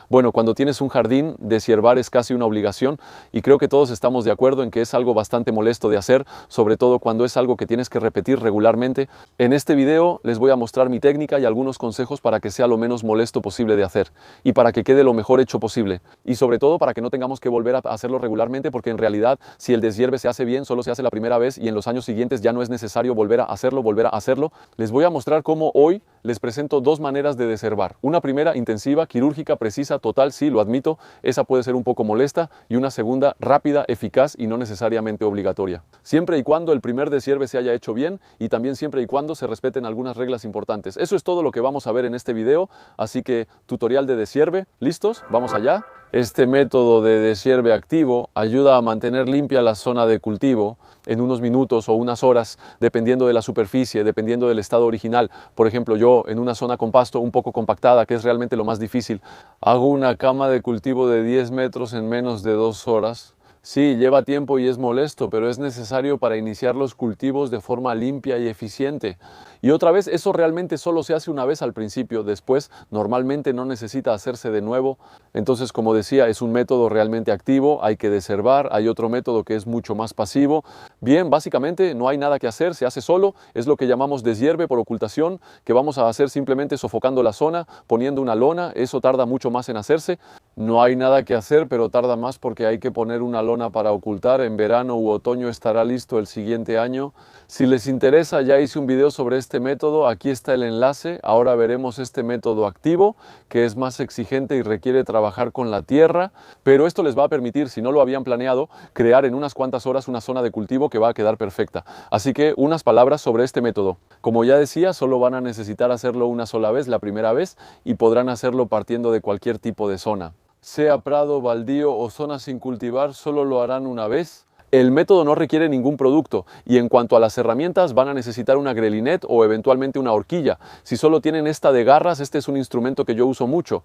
Bueno, cuando tienes un jardín, deshiervar es casi una obligación y creo que todos estamos de acuerdo en que es algo bastante molesto de hacer, sobre todo cuando es algo que tienes que repetir regularmente. En este video les voy a mostrar mi técnica y algunos consejos para que sea lo menos molesto posible de hacer y para que quede lo mejor hecho posible. Y sobre todo para que no tengamos que volver a hacerlo regularmente, porque en realidad si el deshierve se hace bien, solo se hace la primera vez y en los años siguientes ya no es necesario volver a hacerlo. Les voy a mostrar cómo hoy les presento dos maneras de deshiervar. Una primera intensiva, quirúrgica, precisa, total, sí, lo admito, esa puede ser un poco molesta, y una segunda rápida, eficaz y no necesariamente obligatoria. Siempre y cuando el primer deshierve se haya hecho bien y también siempre y cuando se respeten algunas reglas importantes. Eso es todo lo que vamos a ver en este video, así que tutorial de deshierve, ¿listos? Vamos allá. Este método de deshierve activo ayuda a mantener limpia la zona de cultivo en unos minutos o unas horas, dependiendo de la superficie, dependiendo del estado original. Por ejemplo, yo en una zona con pasto un poco compactada, que es realmente lo más difícil, hago una cama de cultivo de 10 metros en menos de 2 horas. Sí, lleva tiempo y es molesto, pero es necesario para iniciar los cultivos de forma limpia y eficiente. Y otra vez, eso realmente solo se hace una vez al principio, después normalmente no necesita hacerse de nuevo. Entonces, como decía, es un método realmente activo, hay que deshiervar. Hay otro método que es mucho más pasivo. Bien, básicamente no hay nada que hacer, se hace solo, es lo que llamamos deshierve por ocultación, que vamos a hacer simplemente sofocando la zona, poniendo una lona. Eso tarda mucho más en hacerse. No hay nada que hacer, pero tarda más porque hay que poner una lona para ocultar. En verano u otoño estará listo el siguiente año. Si les interesa, ya hice un video sobre este método, aquí está el enlace. Ahora veremos este método activo, que es más exigente y requiere trabajar con la tierra, pero esto les va a permitir, si no lo habían planeado, crear en unas cuantas horas una zona de cultivo que va a quedar perfecta. Así que unas palabras sobre este método. Como ya decía, solo van a necesitar hacerlo una sola vez, la primera vez, y podrán hacerlo partiendo de cualquier tipo de zona. Sea prado, baldío o zona sin cultivar, solo lo harán una vez. El método no requiere ningún producto y en cuanto a las herramientas van a necesitar una grelinette o eventualmente una horquilla. Si solo tienen esta de garras, este es un instrumento que yo uso mucho.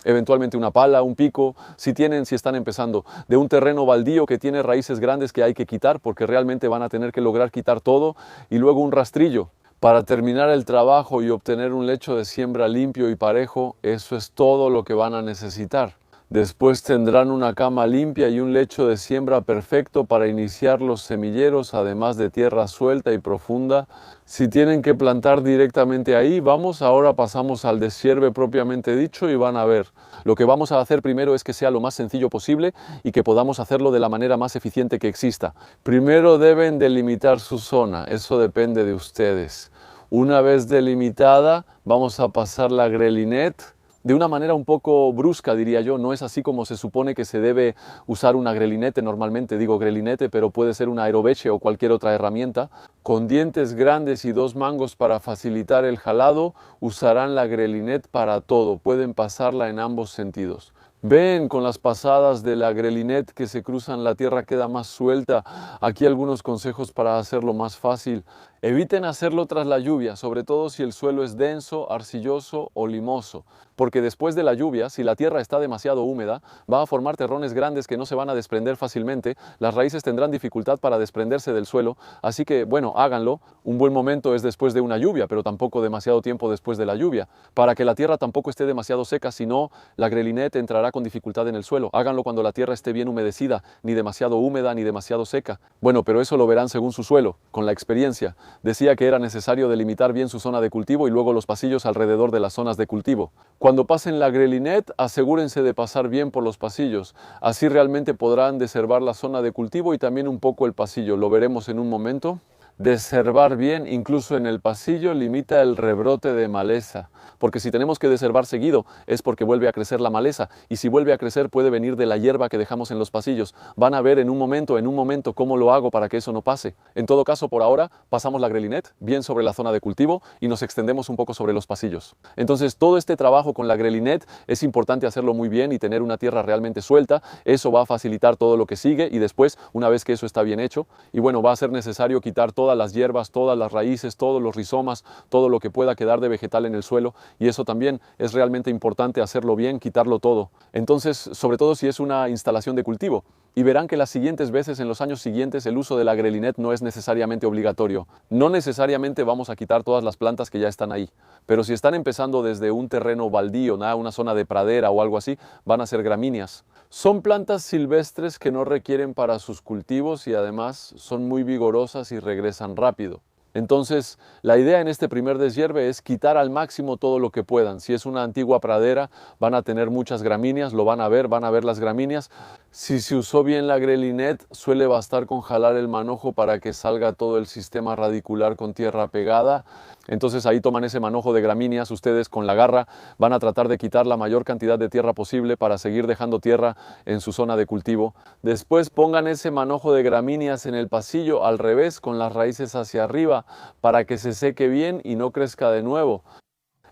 Eventualmente una pala, un pico, si están empezando de un terreno baldío que tiene raíces grandes que hay que quitar porque realmente van a tener que lograr quitar todo, y luego un rastrillo. Para terminar el trabajo y obtener un lecho de siembra limpio y parejo, eso es todo lo que van a necesitar. Después tendrán una cama limpia y un lecho de siembra perfecto para iniciar los semilleros, además de tierra suelta y profunda. Si tienen que plantar directamente ahí, ahora pasamos al deshierve propiamente dicho y van a ver. Lo que vamos a hacer primero es que sea lo más sencillo posible y que podamos hacerlo de la manera más eficiente que exista. Primero deben delimitar su zona, eso depende de ustedes. Una vez delimitada, vamos a pasar la grelinette. De una manera un poco brusca, diría yo, no es así como se supone que se debe usar una grelinette. Normalmente digo grelinette, pero puede ser una aerobeche o cualquier otra herramienta. Con dientes grandes y 2 mangos para facilitar el jalado, usarán la grelinette para todo. Pueden pasarla en ambos sentidos. Ven, con las pasadas de la grelinette que se cruzan, la tierra queda más suelta. Aquí algunos consejos para hacerlo más fácil. Eviten hacerlo tras la lluvia, sobre todo si el suelo es denso, arcilloso o limoso, porque después de la lluvia, si la tierra está demasiado húmeda, va a formar terrones grandes que no se van a desprender fácilmente. Las raíces tendrán dificultad para desprenderse del suelo, así que, bueno, háganlo. Un buen momento es después de una lluvia, pero tampoco demasiado tiempo después de la lluvia, para que la tierra tampoco esté demasiado seca, si no, la grelinette entrará con dificultad en el suelo. Háganlo cuando la tierra esté bien humedecida, ni demasiado húmeda ni demasiado seca. Bueno, pero eso lo verán según su suelo, con la experiencia. Decía que era necesario delimitar bien su zona de cultivo y luego los pasillos alrededor de las zonas de cultivo. Cuando pasen la grelinette, asegúrense de pasar bien por los pasillos. Así realmente podrán deshiervar la zona de cultivo y también un poco el pasillo. Lo veremos en un momento. Deshiervar bien, incluso en el pasillo, limita el rebrote de maleza. Porque si tenemos que deshiervar seguido es porque vuelve a crecer la maleza, y si vuelve a crecer puede venir de la hierba que dejamos en los pasillos. Van a ver en un momento cómo lo hago para que eso no pase. En todo caso, por ahora pasamos la grelinette bien sobre la zona de cultivo y nos extendemos un poco sobre los pasillos. Entonces todo este trabajo con la grelinette es importante hacerlo muy bien y tener una tierra realmente suelta. Eso va a facilitar todo lo que sigue, y después, una vez que eso está bien hecho, y bueno, va a ser necesario quitar todas las hierbas, todas las raíces, todos los rizomas, todo lo que pueda quedar de vegetal en el suelo, y eso también es realmente importante hacerlo bien, quitarlo todo. Entonces, sobre todo si es una instalación de cultivo, y verán que las siguientes veces, en los años siguientes, el uso de la Grelinet no es necesariamente obligatorio. No necesariamente vamos a quitar todas las plantas que ya están ahí, pero si están empezando desde un terreno baldío, una zona de pradera o algo así, van a ser gramíneas. Son plantas silvestres que no requieren para sus cultivos y además son muy vigorosas y regresan rápido. Entonces, la idea en este primer deshierve es quitar al máximo todo lo que puedan. Si es una antigua pradera, van a tener muchas gramíneas, lo van a ver las gramíneas. Si se usó bien la Grelinet, suele bastar con jalar el manojo para que salga todo el sistema radicular con tierra pegada. Entonces ahí toman ese manojo de gramíneas, ustedes con la garra van a tratar de quitar la mayor cantidad de tierra posible para seguir dejando tierra en su zona de cultivo. Después pongan ese manojo de gramíneas en el pasillo al revés, con las raíces hacia arriba, para que se seque bien y no crezca de nuevo.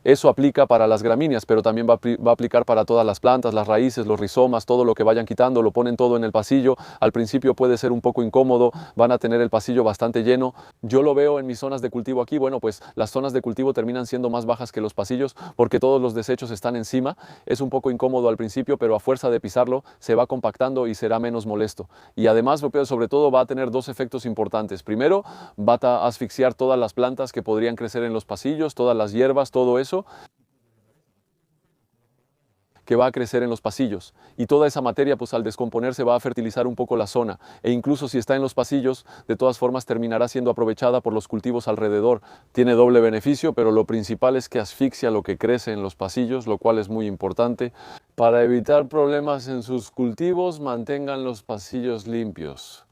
Eso aplica para las gramíneas, pero también va a aplicar para todas las plantas, las raíces, los rizomas, todo lo que vayan quitando, lo ponen todo en el pasillo. Al principio puede ser un poco incómodo, van a tener el pasillo bastante lleno. Yo lo veo en mis zonas de cultivo aquí, bueno, pues las zonas de cultivo terminan siendo más bajas que los pasillos porque todos los desechos están encima. Es un poco incómodo al principio, pero a fuerza de pisarlo se va compactando y será menos molesto. Y además, sobre todo, va a tener dos efectos importantes. Primero, va a asfixiar todas las plantas que podrían crecer en los pasillos, todas las hierbas, todo eso que va a crecer en los pasillos, y toda esa materia pues al descomponerse va a fertilizar un poco la zona, e incluso si está en los pasillos de todas formas terminará siendo aprovechada por los cultivos alrededor. Tiene doble beneficio, pero lo principal es que asfixia lo que crece en los pasillos, lo cual es muy importante. Para evitar problemas en sus cultivos, mantengan los pasillos limpios.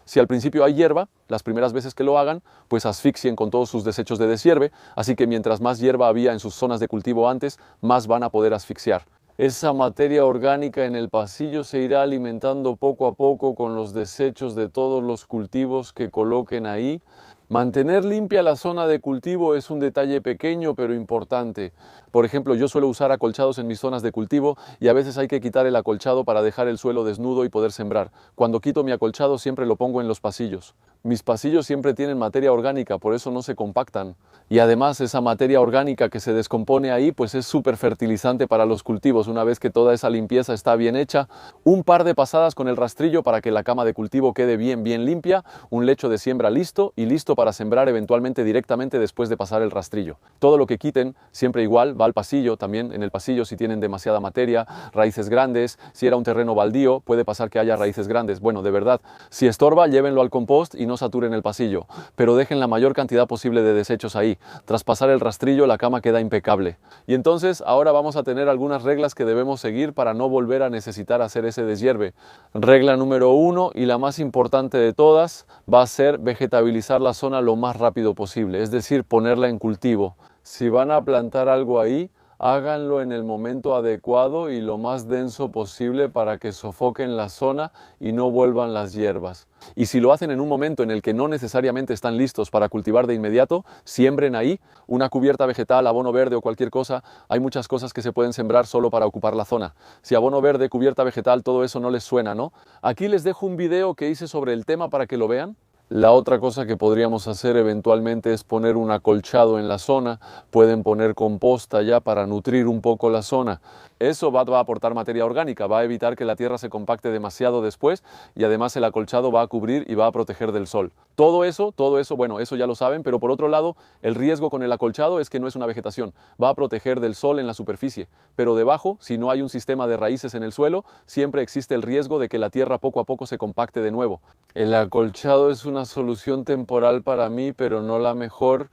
Si al principio hay hierba, las primeras veces que lo hagan, pues asfixien con todos sus desechos de deshierve, así que mientras más hierba había en sus zonas de cultivo antes, más van a poder asfixiar. Esa materia orgánica en el pasillo se irá alimentando poco a poco con los desechos de todos los cultivos que coloquen ahí. Mantener limpia la zona de cultivo es un detalle pequeño pero importante. Por ejemplo, yo suelo usar acolchados en mis zonas de cultivo y a veces hay que quitar el acolchado para dejar el suelo desnudo y poder sembrar. Cuando quito mi acolchado siempre lo pongo en los pasillos. Mis pasillos siempre tienen materia orgánica, por eso no se compactan. Y además esa materia orgánica que se descompone ahí, pues es súper fertilizante para los cultivos. Una vez que toda esa limpieza está bien hecha, un par de pasadas con el rastrillo para que la cama de cultivo quede bien limpia, un lecho de siembra listo y listo para sembrar eventualmente directamente después de pasar el rastrillo. Todo lo que quiten, siempre igual, va al pasillo, también en el pasillo si tienen demasiada materia, raíces grandes, si era un terreno baldío, puede pasar que haya raíces grandes. Bueno, de verdad, si estorba, llévenlo al compost y no saturen el pasillo, pero dejen la mayor cantidad posible de desechos ahí. Tras pasar el rastrillo, la cama queda impecable. Y entonces, ahora vamos a tener algunas reglas que debemos seguir para no volver a necesitar hacer ese deshierve. Regla número 1, y la más importante de todas, va a ser vegetabilizar la zona lo más rápido posible, es decir, ponerla en cultivo. Si van a plantar algo ahí, háganlo en el momento adecuado y lo más denso posible para que sofoquen la zona y no vuelvan las hierbas. Y si lo hacen en un momento en el que no necesariamente están listos para cultivar de inmediato, siembren ahí una cubierta vegetal, abono verde o cualquier cosa. Hay muchas cosas que se pueden sembrar solo para ocupar la zona. Si abono verde, cubierta vegetal, todo eso no les suena, ¿no? Aquí les dejo un video que hice sobre el tema para que lo vean. La otra cosa que podríamos hacer eventualmente es poner un acolchado en la zona. Pueden poner composta ya para nutrir un poco la zona. Eso va a aportar materia orgánica, va a evitar que la tierra se compacte demasiado después y además el acolchado va a cubrir y va a proteger del sol. Todo eso, bueno, eso ya lo saben, pero por otro lado, el riesgo con el acolchado es que no es una vegetación, va a proteger del sol en la superficie, pero debajo, si no hay un sistema de raíces en el suelo, siempre existe el riesgo de que la tierra poco a poco se compacte de nuevo. El acolchado es una solución temporal para mí, pero no la mejor.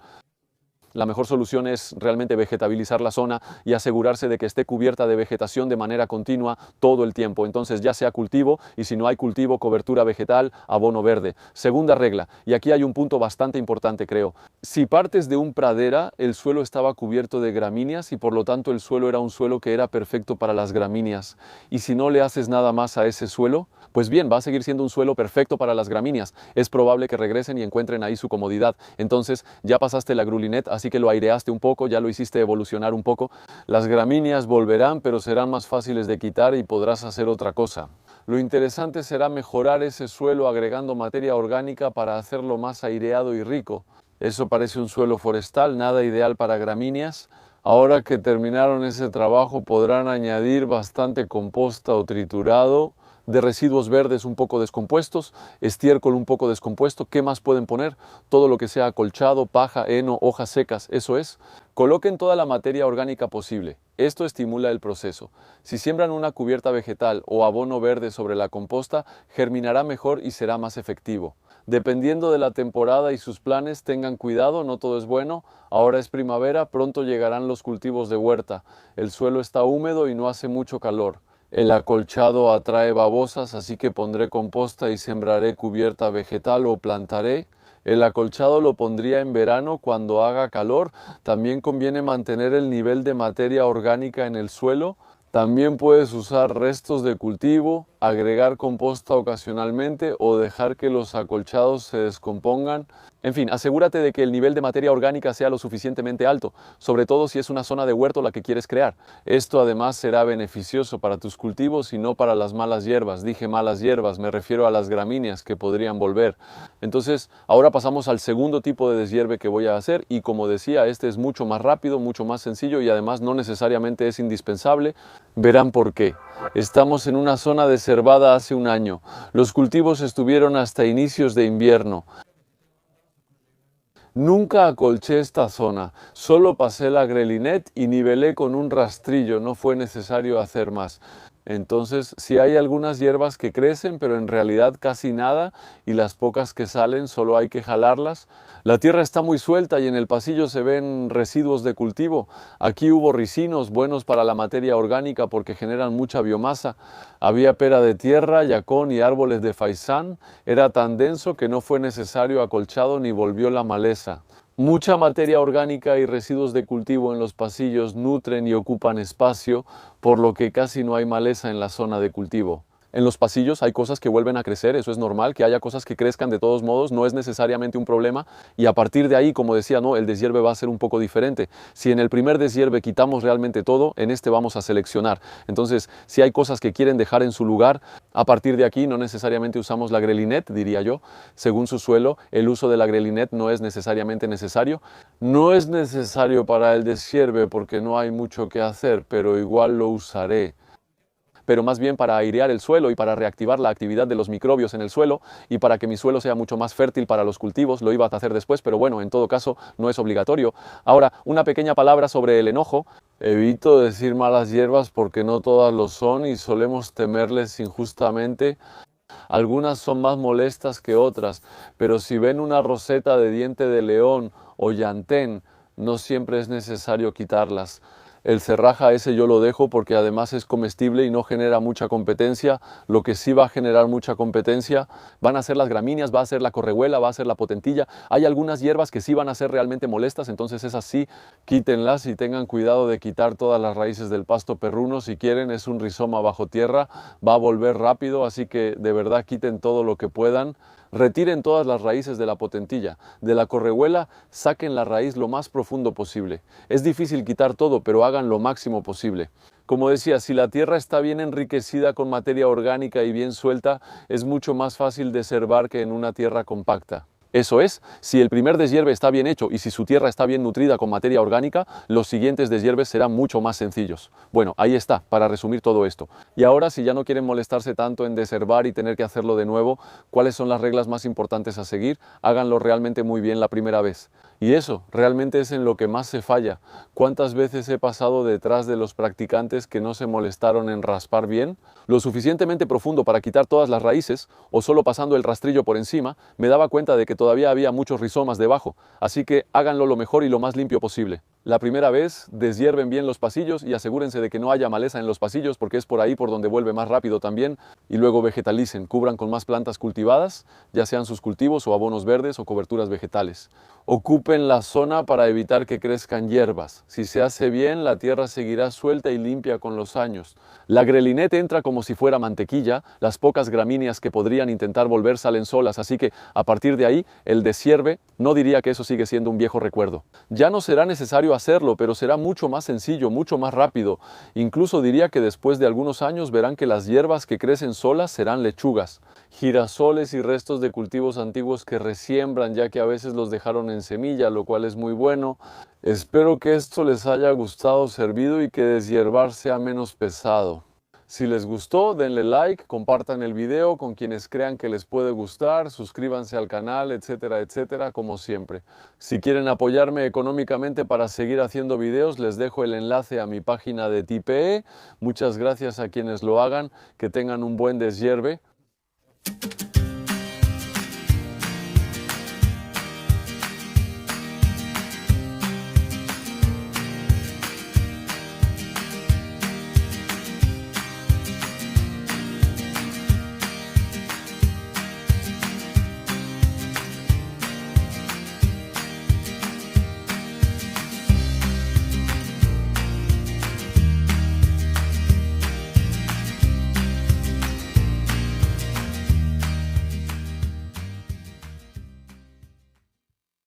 La mejor solución es realmente vegetabilizar la zona y asegurarse de que esté cubierta de vegetación de manera continua todo el tiempo. Entonces ya sea cultivo y si no hay cultivo, cobertura vegetal, abono verde. Segunda regla, y aquí hay un punto bastante importante creo. Si partes de un pradera, el suelo estaba cubierto de gramíneas y por lo tanto el suelo era un suelo que era perfecto para las gramíneas. Y si no le haces nada más a ese suelo, pues bien, va a seguir siendo un suelo perfecto para las gramíneas. Es probable que regresen y encuentren ahí su comodidad. Entonces ya pasaste la Grelinet, así que lo aireaste un poco, ya lo hiciste evolucionar un poco. Las gramíneas volverán, pero serán más fáciles de quitar y podrás hacer otra cosa. Lo interesante será mejorar ese suelo agregando materia orgánica para hacerlo más aireado y rico. Eso parece un suelo forestal, nada ideal para gramíneas. Ahora que terminaron ese trabajo podrán añadir bastante composta o triturado, de residuos verdes un poco descompuestos, estiércol un poco descompuesto. ¿Qué más pueden poner? Todo lo que sea acolchado, paja, heno, hojas secas, eso es. Coloquen toda la materia orgánica posible. Esto estimula el proceso. Si siembran una cubierta vegetal o abono verde sobre la composta, germinará mejor y será más efectivo. Dependiendo de la temporada y sus planes, tengan cuidado, no todo es bueno. Ahora es primavera, pronto llegarán los cultivos de huerta. El suelo está húmedo y no hace mucho calor. El acolchado atrae babosas, así que pondré composta y sembraré cubierta vegetal o plantaré. El acolchado lo pondría en verano cuando haga calor. También conviene mantener el nivel de materia orgánica en el suelo. También puedes usar restos de cultivo, agregar composta ocasionalmente o dejar que los acolchados se descompongan. En fin, asegúrate de que el nivel de materia orgánica sea lo suficientemente alto, sobre todo si es una zona de huerto la que quieres crear. Esto además será beneficioso para tus cultivos y no para las malas hierbas. Dije malas hierbas, me refiero a las gramíneas que podrían volver. Entonces, ahora pasamos al segundo tipo de deshierve que voy a hacer y como decía, este es mucho más rápido, mucho más sencillo y además no necesariamente es indispensable. Verán por qué. Estamos en una zona desherbada hace un año. Los cultivos estuvieron hasta inicios de invierno. Nunca acolché esta zona, solo pasé la grelinette y nivelé con un rastrillo, no fue necesario hacer más. Entonces, sí hay algunas hierbas que crecen, pero en realidad casi nada, y las pocas que salen solo hay que jalarlas. La tierra está muy suelta y en el pasillo se ven residuos de cultivo. Aquí hubo ricinos buenos para la materia orgánica porque generan mucha biomasa. Había pera de tierra, yacón y árboles de faisán. Era tan denso que no fue necesario acolchado ni volvió la maleza. Mucha materia orgánica y residuos de cultivo en los pasillos nutren y ocupan espacio, por lo que casi no hay maleza en la zona de cultivo. En los pasillos hay cosas que vuelven a crecer, eso es normal, que haya cosas que crezcan de todos modos, no es necesariamente un problema y a partir de ahí, como decía, no, el deshierve va a ser un poco diferente. Si en el primer deshierve quitamos realmente todo, en este vamos a seleccionar. Entonces, si hay cosas que quieren dejar en su lugar, a partir de aquí no necesariamente usamos la grelinette, diría yo. Según su suelo, el uso de la grelinette no es necesariamente necesario. No es necesario para el deshierve porque no hay mucho que hacer, pero igual lo usaré. Pero más bien para airear el suelo y para reactivar la actividad de los microbios en el suelo y para que mi suelo sea mucho más fértil para los cultivos. Lo iba a hacer después, pero bueno, en todo caso no es obligatorio. Ahora, una pequeña palabra sobre el enojo. Evito decir malas hierbas porque no todas lo son y solemos temerles injustamente. Algunas son más molestas que otras, pero si ven una roseta de diente de león o llantén, no siempre es necesario quitarlas. El cerraja ese yo lo dejo porque además es comestible y no genera mucha competencia. Lo que sí va a generar mucha competencia van a ser las gramíneas, va a ser la correhuela, va a ser la potentilla. Hay algunas hierbas que sí van a ser realmente molestas, entonces esas sí, quítenlas y tengan cuidado de quitar todas las raíces del pasto perruno. Si quieren, es un rizoma bajo tierra, va a volver rápido, así que de verdad quiten todo lo que puedan. Retiren todas las raíces de la potentilla. De la correhuela saquen la raíz lo más profundo posible. Es difícil quitar todo, pero hagan lo máximo posible. Como decía, si la tierra está bien enriquecida con materia orgánica y bien suelta, es mucho más fácil desherbar que en una tierra compacta. Eso es, si el primer deshierve está bien hecho y si su tierra está bien nutrida con materia orgánica, los siguientes deshierves serán mucho más sencillos. Bueno, ahí está, para resumir todo esto. Y ahora, si ya no quieren molestarse tanto en desherbar y tener que hacerlo de nuevo, ¿cuáles son las reglas más importantes a seguir? Háganlo realmente muy bien la primera vez. Y eso realmente es en lo que más se falla. ¿Cuántas veces he pasado detrás de los practicantes que no se molestaron en raspar bien? Lo suficientemente profundo para quitar todas las raíces, o solo pasando el rastrillo por encima, me daba cuenta de que todavía había muchos rizomas debajo, así que háganlo lo mejor y lo más limpio posible. La primera vez, deshierven bien los pasillos y asegúrense de que no haya maleza en los pasillos porque es por ahí por donde vuelve más rápido también. Y luego vegetalicen, cubran con más plantas cultivadas, ya sean sus cultivos o abonos verdes o coberturas vegetales. Ocupen la zona para evitar que crezcan hierbas. Si se hace bien, la tierra seguirá suelta y limpia con los años. La grelinette entra como si fuera mantequilla, las pocas gramíneas que podrían intentar volver salen solas, así que a partir de ahí, el deshierve, no diría que eso sigue siendo un viejo recuerdo. Ya no será necesario hacerlo, pero será mucho más sencillo, mucho más rápido. Incluso diría que después de algunos años verán que las hierbas que crecen solas serán lechugas, girasoles y restos de cultivos antiguos que resiembran, ya que a veces los dejaron en semilla, lo cual es muy bueno. Espero que esto les haya gustado, servido y que deshiervar sea menos pesado. Si les gustó, denle like, compartan el video con quienes crean que les puede gustar, suscríbanse al canal, etcétera, etcétera, como siempre. Si quieren apoyarme económicamente para seguir haciendo videos, les dejo el enlace a mi página de Tipeee. Muchas gracias a quienes lo hagan, que tengan un buen deshierve.